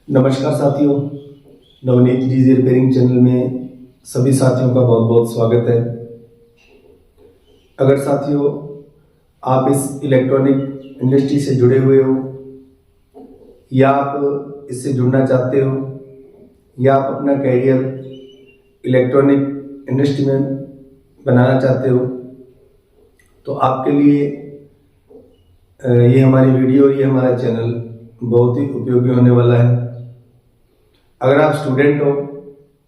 नमस्कार साथियों, Navneet DJ repairing channel में सभी साथियों का बहुत बहुत स्वागत है। अगर साथियों आप इस इलेक्ट्रॉनिक इंडस्ट्री से जुड़े हुए हो या आप इससे जुड़ना चाहते हो या आप अपना कैरियर इलेक्ट्रॉनिक इंडस्ट्री में बनाना चाहते हो तो आपके लिए ये हमारी वीडियो, ये हमारा चैनल बहुत ही उपयोगी होने वाला है। अगर आप स्टूडेंट हो,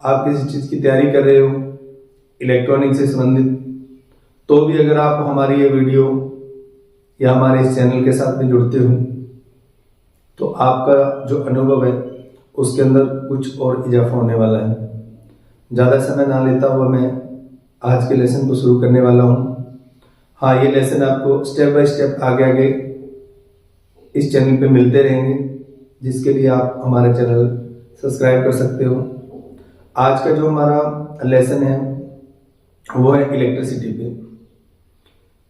आप किसी चीज़ की तैयारी कर रहे हो इलेक्ट्रॉनिक से संबंधित, तो भी अगर आप हमारी ये वीडियो या हमारे इस चैनल के साथ में जुड़ते हो तो आपका जो अनुभव है उसके अंदर कुछ और इजाफा होने वाला है। ज़्यादा समय ना लेता हुआ मैं आज के लेसन को शुरू करने वाला हूँ। हाँ, ये लेसन आपको स्टेप बाय स्टेप आगे आगे इस चैनल पे मिलते रहेंगे, जिसके लिए आप हमारा चैनल सब्सक्राइब कर सकते हो। आज का जो हमारा लेसन है वो है इलेक्ट्रिसिटी पे,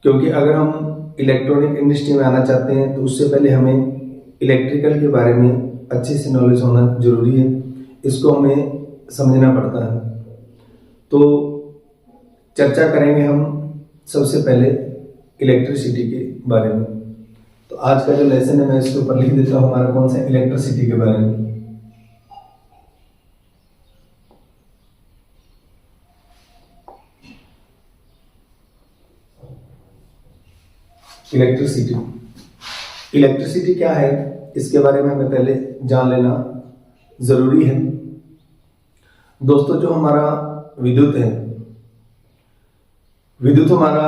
क्योंकि अगर हम इलेक्ट्रॉनिक इंडस्ट्री में आना चाहते हैं तो उससे पहले हमें इलेक्ट्रिकल के बारे में अच्छे से नॉलेज होना जरूरी है। इसको हमें समझना पड़ता है। तो चर्चा करेंगे हम सबसे पहले इलेक्ट्रिसिटी के बारे में। तो आज का जो लेसन है मैं इसके ऊपर लिख देता हूँ हमारा कौन सा, इलेक्ट्रिसिटी के बारे में। इलेक्ट्रिसिटी क्या है, इसके बारे में हमें पहले जान लेना जरूरी है। दोस्तों, जो हमारा विद्युत है, विद्युत हमारा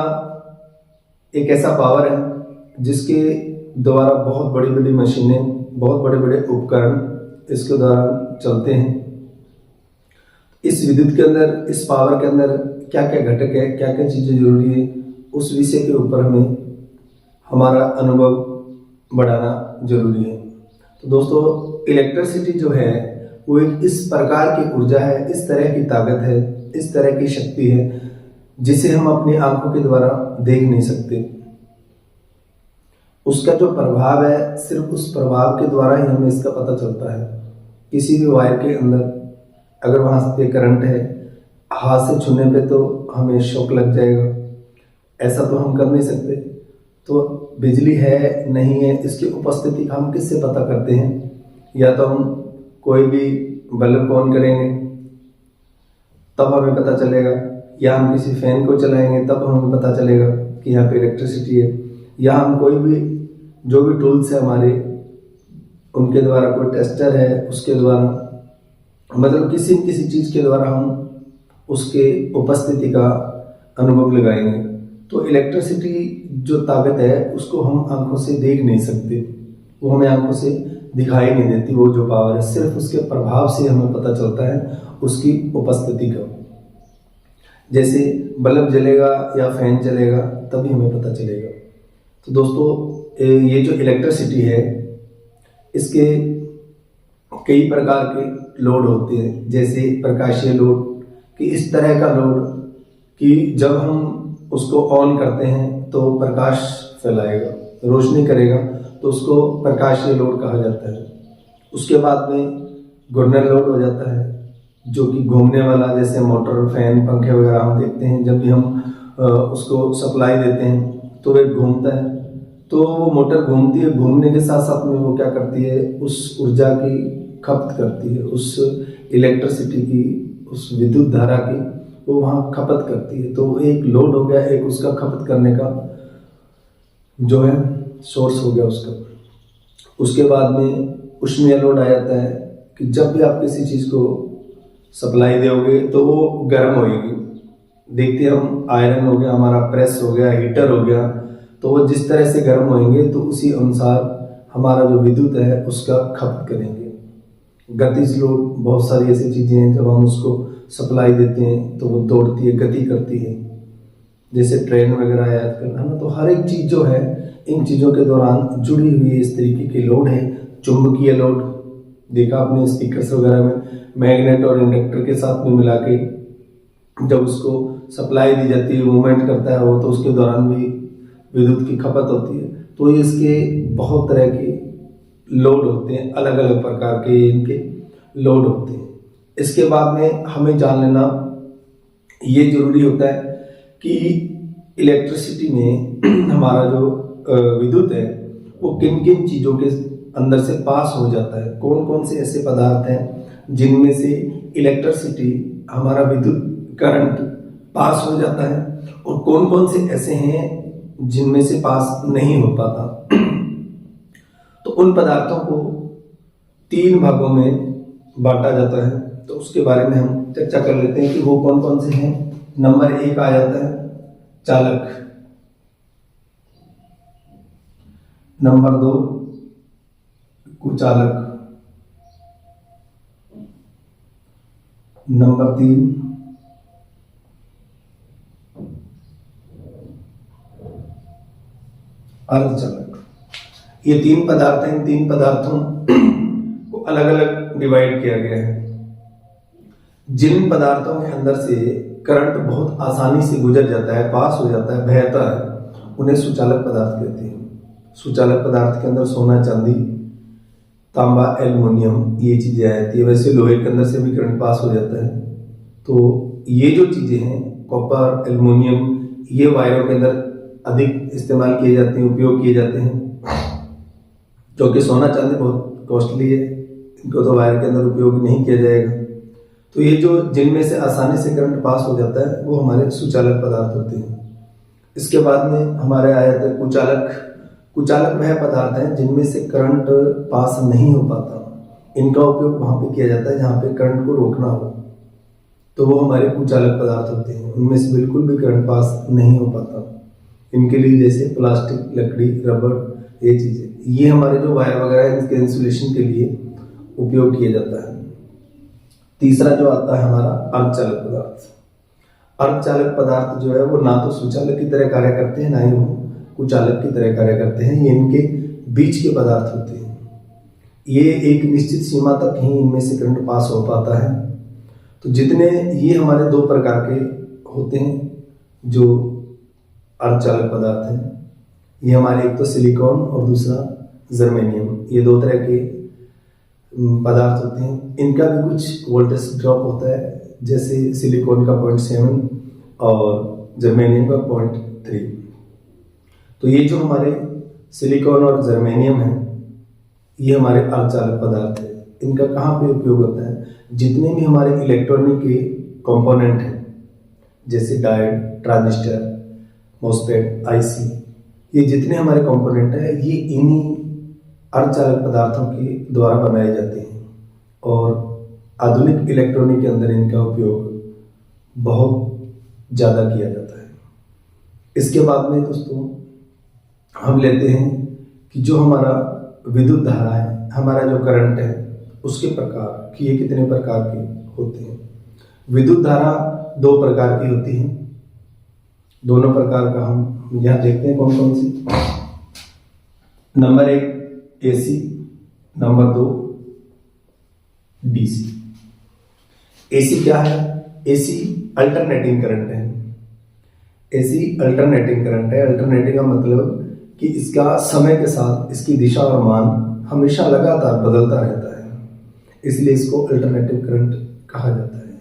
एक ऐसा पावर है जिसके द्वारा बहुत बड़ी बड़ी मशीनें, बहुत बड़े बड़े उपकरण इसके द्वारा चलते हैं। इस विद्युत के अंदर, इस पावर के अंदर क्या क्या घटक है, क्या क्या चीजें जरूरी है, उस विषय के ऊपर हमें हमारा अनुभव बढ़ाना जरूरी है। तो दोस्तों, इलेक्ट्रिसिटी जो है वो एक इस प्रकार की ऊर्जा है, इस तरह की ताकत है, इस तरह की शक्ति है जिसे हम अपनी आंखों के द्वारा देख नहीं सकते। उसका जो प्रभाव है, सिर्फ उस प्रभाव के द्वारा ही हमें इसका पता चलता है। किसी भी वायर के अंदर अगर वहां से करंट है, हाथ से छूने पे तो हमें शॉक लग जाएगा, ऐसा तो हम कर नहीं सकते। तो बिजली है नहीं है, इसकी उपस्थिति हम किससे पता करते हैं? या तो हम कोई भी बल्ब ऑन करेंगे तब हमें पता चलेगा, या हम किसी फैन को चलाएंगे तब हमें पता चलेगा कि यहाँ पे इलेक्ट्रिसिटी है, या हम कोई भी जो भी टूल्स है हमारे, उनके द्वारा, कोई टेस्टर है उसके द्वारा, मतलब किसी किसी चीज के द्वारा हम उसके उपस्थिति का अनुभव लगाएंगे। तो इलेक्ट्रिसिटी जो ताकत है उसको हम आंखों से देख नहीं सकते, वो हमें आंखों से दिखाई नहीं देती। वो जो पावर है सिर्फ उसके प्रभाव से हमें पता चलता है उसकी उपस्थिति का। जैसे बल्ब जलेगा या फैन चलेगा तभी हमें पता चलेगा। तो दोस्तों, ये जो इलेक्ट्रिसिटी है इसके कई प्रकार के लोड होते हैं। जैसे प्रकाशीय लोड, कि इस तरह का लोड कि जब हम उसको ऑन करते हैं तो प्रकाश फैलाएगा, रोशनी करेगा, तो उसको प्रकाशीय लोड कहा जाता है। उसके बाद में घूर्णन लोड हो जाता है, जो कि घूमने वाला, जैसे मोटर, फैन, पंखे वगैरह हम देखते हैं, जब भी हम उसको सप्लाई देते हैं तो वह घूमता है। तो वो मोटर घूमती है, घूमने के साथ साथ में वो क्या करती है, उस ऊर्जा की खपत करती है, उस इलेक्ट्रिसिटी की, उस विद्युत धारा की वो वहाँ खपत करती है। तो एक लोड हो गया, एक उसका खपत करने का जो है सोर्स हो गया उसका। उसके बाद में उष्मीय लोड आ जाता है, कि जब भी आप किसी चीज़ को सप्लाई दोगे तो वो गर्म होगी। देखते हैं हम, आयरन हो गया हमारा, प्रेस हो गया, हीटर हो गया, तो वो जिस तरह से गर्म होंगे तो उसी अनुसार हमारा जो विद्युत है उसका खपत करेंगे। गतिज लोड, बहुत सारी ऐसी चीज़ें हैं जब हम उसको सप्लाई देते हैं तो वो दौड़ती है, गति करती है, जैसे ट्रेन वगैरह याद करना है ना। तो हर एक चीज़ जो है इन चीज़ों के दौरान जुड़ी हुई इस तरीके की लोड है। चुंबकीय लोड देखा आपने स्पीकर्स वगैरह में, मैग्नेट और इंडक्टर के साथ में मिला के जब उसको सप्लाई दी जाती है, मूवमेंट करता है वो, तो उसके दौरान भी विद्युत की खपत होती है। तो ये इसके बहुत तरह के लोड होते हैं, अलग अलग प्रकार के इनके लोड होते हैं। इसके बाद में हमें जान लेना ये जरूरी होता है कि इलेक्ट्रिसिटी में हमारा जो विद्युत है वो किन किन चीज़ों के अंदर से पास हो जाता है, कौन कौन से ऐसे पदार्थ हैं जिनमें से इलेक्ट्रिसिटी हमारा विद्युत करंट पास हो जाता है, और कौन कौन से ऐसे हैं जिनमें से पास नहीं हो पाता। तो उन पदार्थों को 3 भागों में बांटा जाता है, तो उसके बारे में हम चर्चा कर लेते हैं कि वो कौन कौन से हैं। नंबर 1 आ जाता है चालक, नंबर 2 कुचालक, नंबर 3 अर्धचालक। ये 3 पदार्थ हैं। इन 3 पदार्थों को अलग अलग डिवाइड किया गया है। जिन पदार्थों के अंदर से करंट बहुत आसानी से गुजर जाता है, पास हो जाता है, बहता है, उन्हें सुचालक पदार्थ कहते हैं। सुचालक पदार्थ के अंदर सोना, चांदी, तांबा, एल्युमिनियम ये चीजें आती है। वैसे लोहे के अंदर से भी करंट पास हो जाता है। तो ये जो चीजें हैं, कॉपर, एल्युमिनियम, ये वायरों के अंदर अधिक इस्तेमाल किए जाते हैं, उपयोग किए जाते हैं। क्योंकि सोना चांदी बहुत कॉस्टली है, इनको तो वायर के अंदर उपयोग नहीं किया जाएगा। तो ये जो जिनमें से आसानी से करंट पास हो जाता है वो हमारे सुचालक पदार्थ होते हैं। इसके बाद में हमारे आया था कुचालक। कुचालक वह पदार्थ हैं जिनमें से करंट पास नहीं हो पाता। इनका उपयोग वहां पे किया जाता है जहाँ पे करंट को रोकना हो, तो वो हमारे कुचालक पदार्थ होते हैं। उनमें से बिल्कुल भी करंट पास नहीं हो पाता। इनके लिए जैसे प्लास्टिक, लकड़ी, रबड़, ये चीजें, ये हमारे जो वायर वगैरह है इसके इंसुलेशन के लिए उपयोग किया जाता है। तीसरा जो आता है हमारा अर्धचालक पदार्थ। अर्धचालक पदार्थ जो है वो ना तो सुचालक की तरह कार्य करते हैं, ना ही वो कुचालक की तरह कार्य करते हैं। ये इनके बीच के पदार्थ होते हैं। ये एक निश्चित सीमा तक ही इनमें से करंट पास हो पाता है। तो जितने ये हमारे 2 प्रकार के होते हैं जो अर्धचालक पदार्थ हैं, ये हमारे एक तो सिलिकॉन और दूसरा जर्मेनियम, ये 2 तरह के पदार्थ होते हैं। इनका भी कुछ वोल्टेज ड्रॉप होता है, जैसे सिलिकॉन का 0.7 और जर्मेनियम का 0.3। तो ये जो हमारे सिलिकॉन और जर्मेनियम है ये हमारे अर्धचालक पदार्थ है। इनका कहाँ पे उपयोग होता है? जितने भी हमारे इलेक्ट्रॉनिक के कंपोनेंट हैं जैसे डायोड, ट्रांजिस्टर, मॉसफेट, आईसी, ये जितने हमारे कंपोनेंट हैं ये इन्हीं अर्धचालक पदार्थों के द्वारा बनाए जाते हैं। और आधुनिक इलेक्ट्रॉनिक के अंदर इनका उपयोग बहुत ज़्यादा किया जाता है। इसके बाद में दोस्तों हम लेते हैं कि जो हमारा विद्युत धारा है, हमारा जो करंट है, उसके प्रकार कि ये कितने प्रकार के होते हैं। विद्युत धारा 2 प्रकार की होती है। दोनों प्रकार का हम यहाँ देखते हैं कौन कौन सी। Number 1 AC, number 2 DC. AC क्या है? एसी अल्टरनेटिंग करंट है। एसी अल्टरनेटिंग करंट है। अल्टरनेटिंग का मतलब कि इसका समय के साथ इसकी दिशा और मान हमेशा लगातार बदलता रहता है, इसलिए इसको अल्टरनेटिंग करंट कहा जाता है।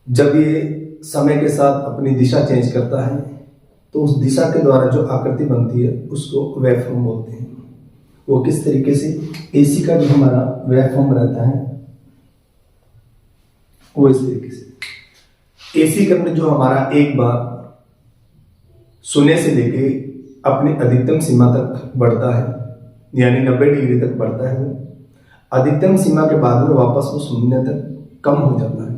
जब ये समय के साथ अपनी दिशा चेंज करता है तो उस दिशा के द्वारा जो आकृति बनती है उसको वेवफॉर्म बोलते हैं। वो किस तरीके से? एसी का जो हमारा वेवफॉर्म रहता है वो इस तरीके से। एसी करंट जो हमारा एक बार शून्य से लेके अपनी अधिकतम सीमा तक बढ़ता है, यानी 90 डिग्री तक बढ़ता है। अधिकतम सीमा के बाद में वापस वो शून्य तक कम हो जाता है।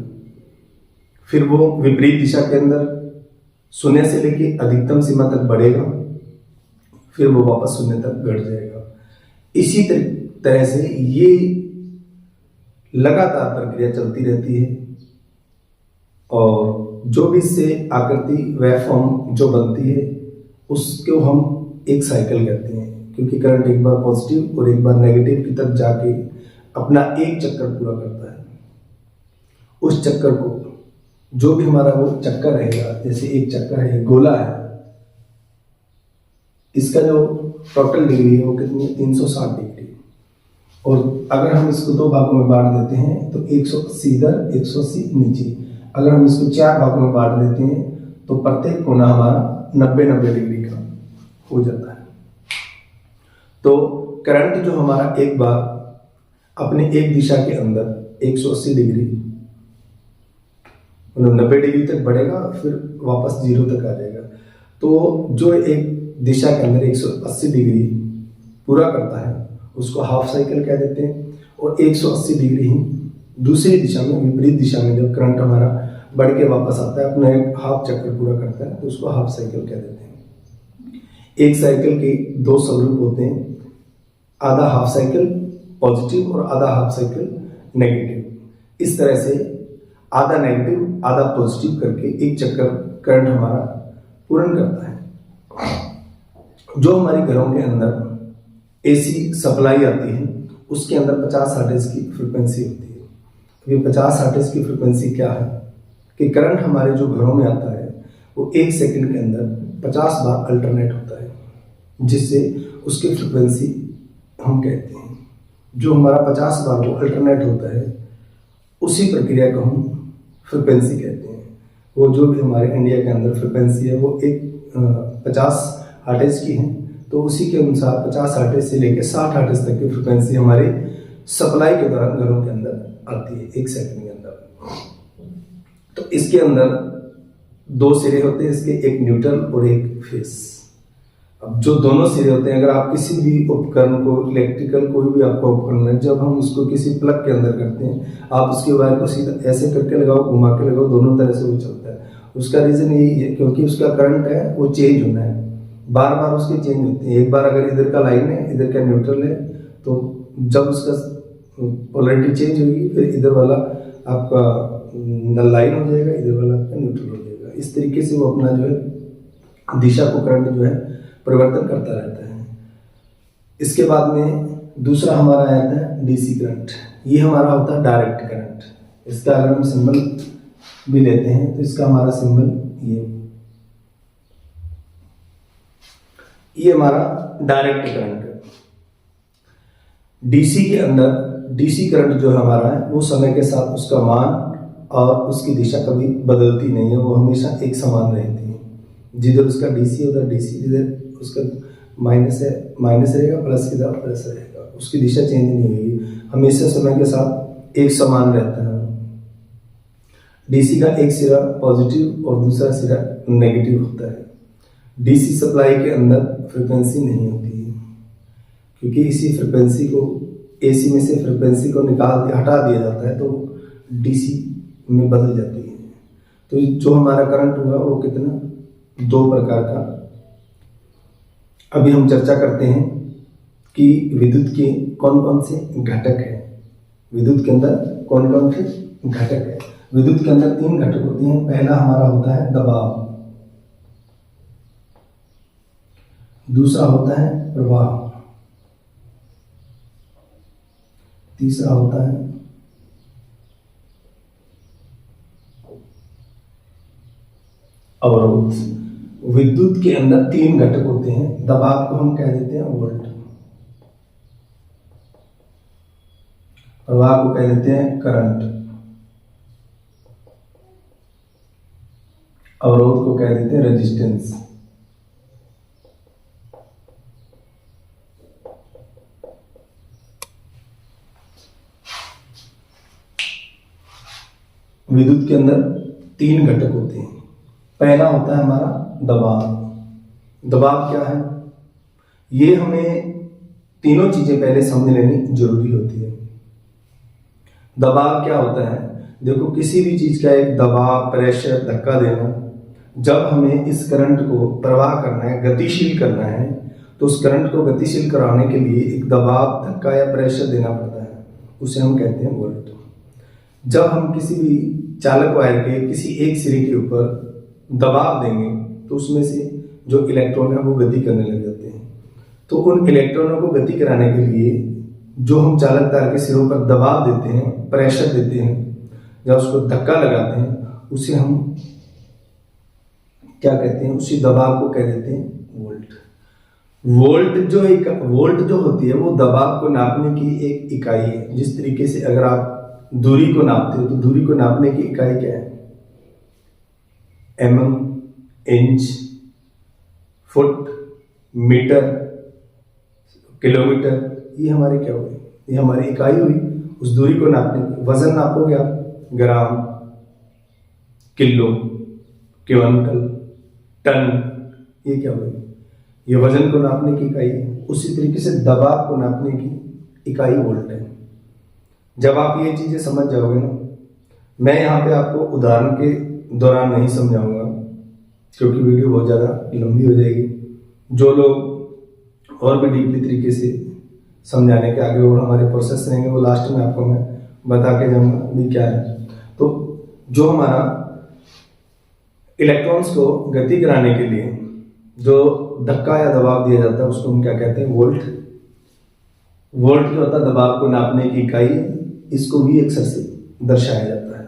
फिर वो विपरीत दिशा के अंदर शून्य से लेके अधिकतम सीमा तक बढ़ेगा, फिर वो वापस शून्य तक घट जाएगा। इसी तरह से ये लगातार प्रक्रिया चलती रहती है। और जो भी इससे आकृति वेवफॉर्म जो बनती है उसको हम एक साइकिल कहते हैं, क्योंकि करंट एक बार पॉजिटिव और एक बार नेगेटिव की तरफ जाके अपना एक चक्कर पूरा करता है। उस चक्कर को जो भी हमारा वो चक्कर रहेगा, जैसे एक चक्कर है, गोला है, इसका जो टोटल डिग्री है वो कितनी है? 360 डिग्री। और अगर हम इसको 2 भागों में बांट देते हैं तो 180 इधर 180 नीचे। अगर हम इसको 4 भागों में बांट देते हैं तो प्रत्येक कोना हमारा 90-90 डिग्री का हो जाता है। तो करंट जो हमारा एक बार अपने एक दिशा के अंदर 180 डिग्री मतलब 90 डिग्री तक बढ़ेगा, फिर वापस 0 तक आ जाएगा। तो जो एक दिशा के अंदर 180 डिग्री पूरा करता है उसको हाफ साइकिल कह देते हैं, और 180 डिग्री ही दूसरी दिशा में, विपरीत दिशा में जब करंट हमारा बढ़ के वापस आता है, अपना एक हाफ चक्कर पूरा करता है, तो उसको हाफ साइकिल कह देते हैं। एक साइकिल के 2 स्वरूप होते हैं, आधा हाफ साइकिल पॉजिटिव और आधा हाफ साइकिल नेगेटिव। इस तरह से आधा नेगेटिव आधा पॉजिटिव करके एक चक्कर करंट हमारा पूर्ण करता है। जो हमारे घरों के अंदर एसी सप्लाई आती है उसके अंदर 50 हर्ट्ज की फ्रीक्वेंसी होती है। ये 50 हर्ट्ज की फ्रीक्वेंसी क्या है कि करंट हमारे जो घरों में आता है वो 1 सेकंड के अंदर 50 बार अल्टरनेट होता है, जिससे उसकी फ्रीक्वेंसी हम कहते हैं। जो हमारा 50 बार वो अल्टरनेट होता है उसी प्रक्रिया को हम फ्रीक्वेंसी कहते हैं। वो जो भी हमारे इंडिया के अंदर फ्रीक्वेंसी है वो 50 हर्ट्ज की है, तो उसी के अनुसार 50 हर्ट्ज से लेकर 60 हर्ट्ज तक की फ्रीक्वेंसी हमारे सप्लाई के दौरान घरों के अंदर आती है 1 सेकंड के अंदर। तो इसके अंदर 2 सिरे होते हैं इसके, एक न्यूट्रल और एक फेस। अब जो दोनों सिरे होते हैं, अगर आप किसी भी उपकरण को, इलेक्ट्रिकल कोई भी आपका उपकरण है, जब हम उसको किसी प्लग के अंदर करते हैं, आप उसके वायर को सीधा ऐसे करके लगाओ, घुमा के लगाओ, दोनों तरह से वो चलता है। उसका रीजन यही है क्योंकि उसका करंट है वो चेंज होना है, बार बार उसके चेंज होते हैं। एक बार अगर इधर का लाइन है, इधर का न्यूट्रल है, तो जब उसका पोलैरिटी चेंज होगी फिर इधर वाला आपका लाइन हो जाएगा, इधर वाला आपका न्यूट्रल हो जाएगा। इस तरीके से वो अपना जो है दिशा को करंट जो है परिवर्तन करता रहता है। इसके बाद में दूसरा हमारा आता है डीसी करंट। ये हमारा होता है डायरेक्ट करंट। इसका अगर हम सिंबल भी लेते हैं तो इसका हमारा सिंबल ये हमारा डायरेक्ट करंट है। डीसी के अंदर डीसी करंट जो हमारा है वो समय के साथ उसका मान और उसकी दिशा कभी बदलती नहीं है, वो हमेशा एक समान रहती है। जिधर उसका डीसी उधर डीसी, जिधर उसका माइनस है माइनस रहेगा, प्लस की तरफ प्लस रहेगा, उसकी दिशा चेंज नहीं होगी, हमेशा समय के साथ एक समान रहता है। डीसी का एक सिरा पॉजिटिव और दूसरा सिरा नेगेटिव होता है। डीसी सप्लाई के अंदर फ्रिक्वेंसी नहीं होती है, क्योंकि इसी फ्रिक्वेंसी को एसी में से फ्रिक्वेंसी को हटा दिया जाता है, तो डीसी में बदल जाती है। तो जो हमारा करंट हुआ वो कितना, 2 प्रकार का। अभी हम चर्चा करते हैं कि विद्युत के कौन कौन से घटक है। विद्युत के अंदर कौन कौन से घटक है। विद्युत के अंदर 3 घटक होते हैं। पहला हमारा होता है दबाव, दूसरा होता है प्रवाह, तीसरा होता है अवरोध। विद्युत के अंदर 3 घटक होते हैं। दबाव को हम कह देते हैं वोल्ट, प्रवाह को कह देते हैं करंट, अवरोध को कह देते हैं रेजिस्टेंस। विद्युत के अंदर 3 घटक होते हैं। पहला होता है हमारा दबाव। दबाव क्या है, ये हमें तीनों चीजें पहले समझ लेनी जरूरी होती है। दबाव क्या होता है, देखो किसी भी चीज का एक दबाव, प्रेशर, धक्का देना, जब हमें इस करंट को प्रवाह करना है, गतिशील करना है, तो उस करंट को गतिशील कराने के लिए एक दबाव, धक्का या प्रेशर देना पड़ता है, उसे हम कहते हैं वोल्ट। जब हम किसी भी चालक वायर के किसी एक सिरे के ऊपर दबाव देंगे तो उसमें से जो इलेक्ट्रॉन है वो गति करने लग जाते हैं। तो उन इलेक्ट्रॉनों को गति कराने के लिए जो हम चालक तार के सिरों पर दबाव देते हैं, प्रेशर देते हैं, या उसको धक्का लगाते हैं, उसे हम क्या कहते हैं, उसी दबाव को कह देते हैं वोल्ट। वोल्ट जो होती है वो दबाव को नापने की एक इकाई है। जिस तरीके से अगर आप दूरी को नापते हो तो दूरी को नापने की इकाई क्या है? mm, inch, foot, metre, kilometre, ये हमारे क्या हुए? ये हमारी इकाई हुई उस दूरी को नापने की। वजन नापोगे आप ग्राम, किलो, क्विंटल, टन, ये क्या हुई? ये वजन को नापने की इकाई है। उसी तरीके से दबाव को नापने की इकाई वोल्ट है। जब आप ये चीजें समझ जाओगे ना, मैं यहाँ पे आपको उदाहरण के दौरान नहीं समझाऊंगा क्योंकि वीडियो बहुत ज़्यादा लंबी हो जाएगी। जो लोग और भी डीपली तरीके से समझाने के आगे और हमारे प्रोसेस रहेंगे वो लास्ट में आपको मैं बता के जाऊँगा भी क्या है। तो जो हमारा इलेक्ट्रॉन्स को गति कराने के लिए जो धक्का या दबाव दिया जाता है उसको हम क्या कहते हैं? वोल्ट। वोल्ट जो होता है दबाव को नापने की इकाई, इसको भी अक्षर से दर्शाया जाता है।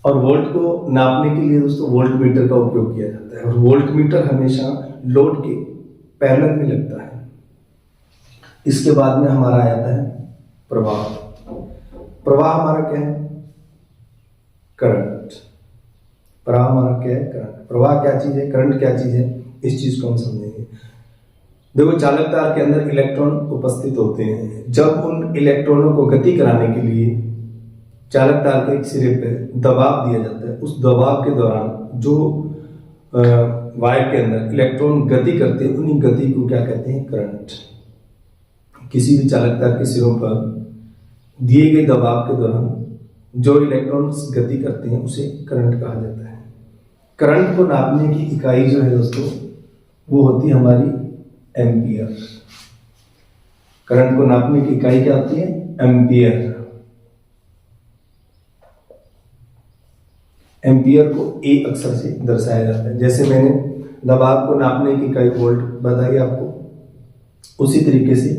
और वोल्ट को नापने के लिए दोस्तों वोल्ट मीटर का उपयोग किया जाता है। और वोल्ट मीटर हमेशा लोड के पैरेलल में लगता है। इसके बाद में हमारा आ जाता है प्रवाह। प्रवाह हमारा क्या है? करंट। प्रवाह हमारा क्या है? करंट। प्रवाह क्या चीज है? करंट क्या चीज है? इस चीज को हम समझेंगे। देखो, चालक तार के अंदर इलेक्ट्रॉन उपस्थित होते हैं। जब उन इलेक्ट्रॉनों को गति कराने के लिए चालक तार के एक सिरे पे दबाव दिया जाता है, उस दबाव के दौरान जो वायर के अंदर इलेक्ट्रॉन गति करते हैं उन्हीं गति को क्या कहते हैं? करंट। किसी भी चालक तार के सिरों पर दिए गए दबाव के दौरान जो इलेक्ट्रॉन्स गति करते हैं उसे करंट कहा जाता है। करंट को नापने की इकाई जो है दोस्तों वो होती है हमारी एम्पियर। करंट को नापने की इकाई क्या होती है? एम्पियर। एम्पियर को ए अक्षर से दर्शाया जाता है। जैसे मैंने दबाव को नापने की इकाई वोल्ट बताई आपको, उसी तरीके से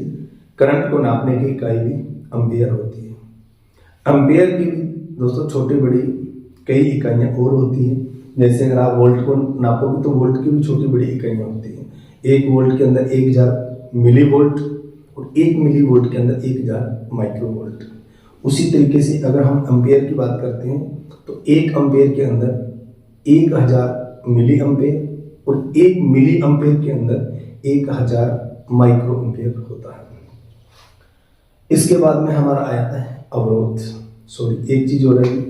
करंट को नापने की इकाई भी एम्पियर होती है। एम्पियर की भी दोस्तों छोटी बड़ी कई इकाइयां और होती हैं। जैसे अगर आप वोल्ट को नापोगे तो वोल्ट की भी छोटी बड़ी इकाइयां होती हैं। एक वोल्ट के अंदर 1000 मिली वोल्ट और 1 मिली वोल्ट के अंदर 1000 माइक्रो वोल्ट। उसी तरीके से अगर हम एम्पियर की बात करते हैं तो 1 एम्पियर के अंदर 1000 मिली एम्पियर और 1 मिली एम्पियर के अंदर 1000 माइक्रो एम्पियर होता है। इसके बाद में हमारा आ जाता है अवरोध। एक चीज हो रही है,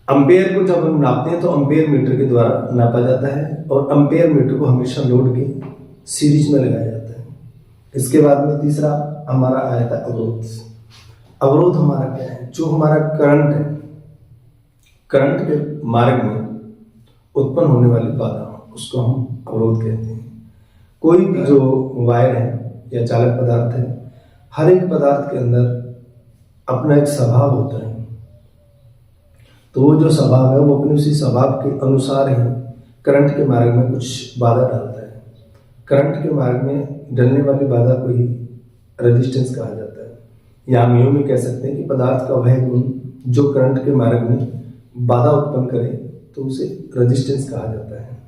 एम्पियर को जब हम नापते हैं तो एम्पियर मीटर के द्वारा नापा जाता है और एम्पियर मीटर को हमेशा लोड के सीरीज में लगाया जाता है। इसके बाद में तीसरा हमारा आ जाता है अवरोध। अवरोध हमारा क्या है? जो हमारा करंट है, करंट के मार्ग में उत्पन्न होने वाली बाधा, उसको हम अवरोध कहते हैं। कोई भी जो वायर है या चालक पदार्थ है, हर एक पदार्थ के अंदर अपना एक स्वभाव होता है। तो वो जो स्वभाव है वो अपने उसी स्वभाव के अनुसार ही करंट के मार्ग में कुछ बाधा डालता है। करंट के मार्ग में डलने वाली बाधा को ही रेजिस्टेंस कहा जाता है। या हम यूं भी कह सकते हैं कि पदार्थ का वह गुण जो करंट के मार्ग में बाधा उत्पन्न करे तो उसे रेजिस्टेंस कहा जाता है।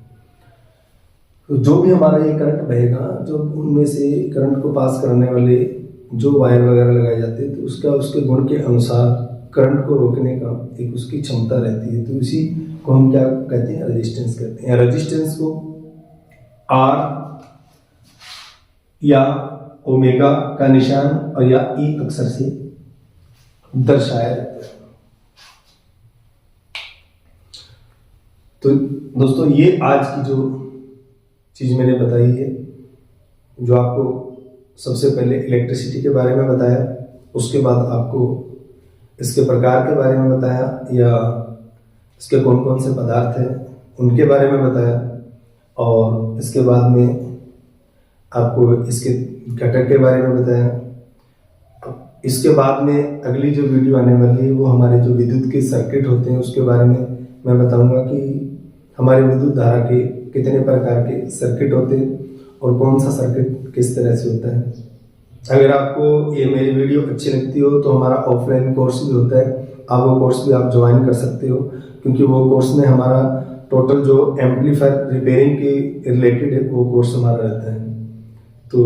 तो जो भी हमारा ये करंट बहेगा, जो उनमें से करंट को पास करने वाले जो वायर वगैरह लगाए जाते हैं तो उसका उसके गुण के अनुसार करंट को रोकने का एक उसकी क्षमता रहती है। तो इसी को हम क्या कहते हैं? रेजिस्टेंस कहते हैं। रेजिस्टेंस को आर या ओमेगा का निशान और या ई अक्षर से दर्शाया जाता है। तो दोस्तों ये आज की जो चीज मैंने बताई है, जो आपको सबसे पहले इलेक्ट्रिसिटी के बारे में बताया, उसके बाद आपको इसके प्रकार के बारे में बताया या इसके कौन कौन से पदार्थ हैं उनके बारे में बताया, और इसके बाद में आपको इसके घटक के बारे में बताया। इसके बाद में अगली जो वीडियो आने वाली है वो हमारे जो विद्युत के सर्किट होते हैं उसके बारे में मैं बताऊंगा कि हमारे विद्युत धारा के कितने प्रकार के सर्किट होते हैं और कौन सा सर्किट किस तरह से होता है। अगर आपको ये मेरी वीडियो अच्छी लगती हो तो हमारा ऑफलाइन कोर्स भी होता है, आप वो कोर्स भी आप ज्वाइन कर सकते हो, क्योंकि वो कोर्स में हमारा टोटल जो एम्पलीफायर रिपेयरिंग के रिलेटेड है वो कोर्स हमारा रहता है। तो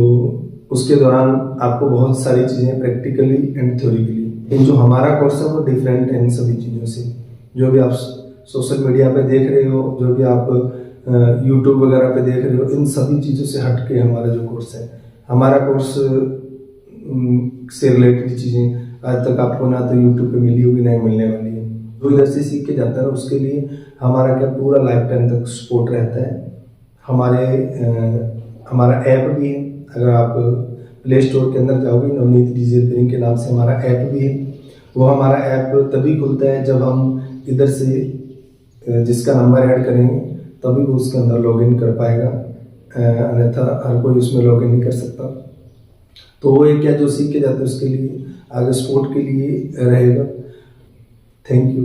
उसके दौरान आपको बहुत सारी चीज़ें प्रैक्टिकली एंड थ्योरिकली, लेकिन जो हमारा कोर्स है वो डिफरेंट है इन सभी चीज़ों से। जो भी आप सोशल मीडिया पे देख रहे हो, जो भी आप यूट्यूब वगैरह पे देख रहे हो, इन सभी चीज़ों से हट के हमारा जो कोर्स है, हमारा कोर्स से रिलेटेड चीज़ें आज तक आपको ना तो यूट्यूब पे मिली होगी, ना ही मिलने वाली है। जो इधर से सीख के जाता है ना, उसके लिए हमारा क्या पूरा लाइफ टाइम तक सपोर्ट रहता है। हमारा ऐप भी है, अगर आप प्ले स्टोर के अंदर जाओगे, नवनीत डीजे रिपेयरिंग के नाम से हमारा ऐप भी है। वो हमारा ऐप तभी खुलता है जब हम इधर से जिसका नंबर ऐड करेंगे तभी वो उसके अंदर लॉगिन कर पाएगा, अन्यथा हर कोई उसमें लॉगिन नहीं कर सकता। तो वो एक क्या जो सीख के जाते हैं उसके लिए आगे सपोर्ट के लिए रहेगा। Thank you.